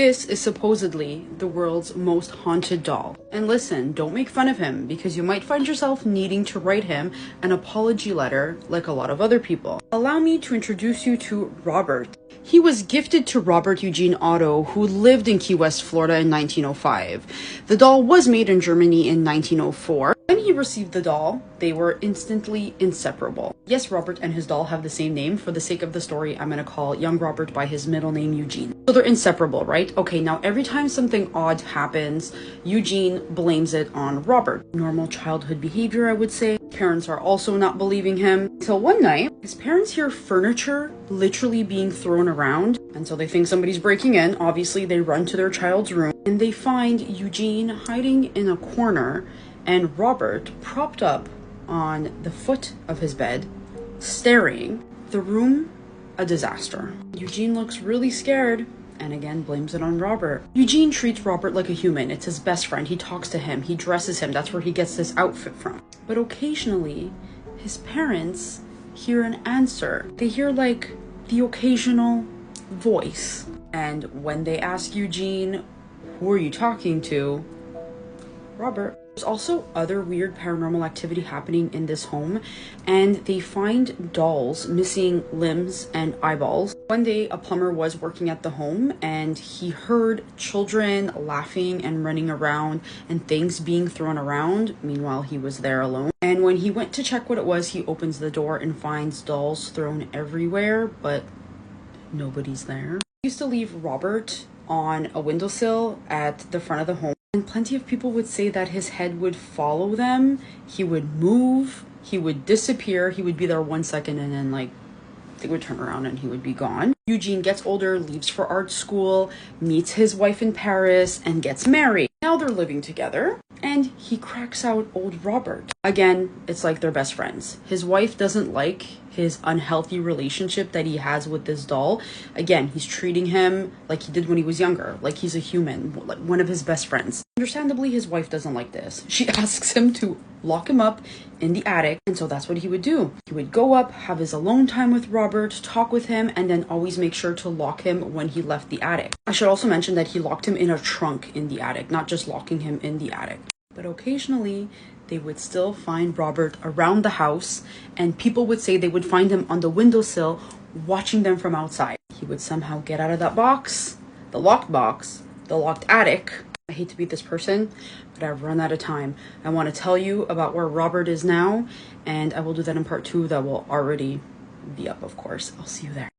This is supposedly the world's most haunted doll. And listen, don't make fun of him because you might find yourself needing to write him an apology letter like a lot of other people. Allow me to introduce you to Robert. He was gifted to Robert Eugene Otto, who lived in Key West, Florida in 1905. The doll was made in Germany in 1904. When he received the doll, they were instantly inseparable. Yes, Robert and his doll have the same name. For the sake of the story, I'm going to call young Robert by his middle name, Eugene. So they're inseparable, right? Okay, now every time something odd happens, Eugene blames it on Robert. Normal childhood behavior, I would say. Parents are also not believing him. Until one night, his parents hear furniture literally being thrown around. And so they think somebody's breaking in. Obviously, they run to their child's room and they find Eugene hiding in a corner and Robert propped up on the foot of his bed, staring. The room, a disaster. Eugene looks really scared and again blames it on Robert. Eugene treats Robert like a human. It's his best friend. He talks to him. He dresses him. That's where he gets this outfit from. But occasionally, his parents hear an answer. They hear like the occasional voice. And when they ask Eugene, who are you talking to? Robert. There's also other weird paranormal activity happening in this home, and they find dolls missing limbs and eyeballs. One day, a plumber was working at the home and he heard children laughing and running around and things being thrown around. Meanwhile, he was there alone. And when he went to check what it was, he opens the door and finds dolls thrown everywhere, but nobody's there. He used to leave Robert on a windowsill at the front of the home. And plenty of people would say that his head would follow them. He would move, he would disappear, he would be there 1 second and then like they would turn around and he would be gone. Eugene gets older, leaves for art school, meets his wife in Paris, and gets married. Now they're living together and he cracks out old Robert. Again, it's like they're best friends. His wife doesn't like his unhealthy relationship that he has with this doll. Again, he's treating him like he did when he was younger, like he's a human, like one of his best friends. Understandably, his wife doesn't like this. She asks him to lock him up in the attic, and so that's what he would do. He would go up, have his alone time with Robert, talk with him, and then always make sure to lock him when he left the attic. I should also mention that he locked him in a trunk in the attic, not just locking him in the attic. But occasionally, they would still find Robert around the house, and people would say they would find him on the windowsill watching them from outside. He would somehow get out of that box, the locked attic. I hate to be this person, but I've run out of time. I want to tell you about where Robert is now, and I will do that in part 2 that will already be up, of course. I'll see you there.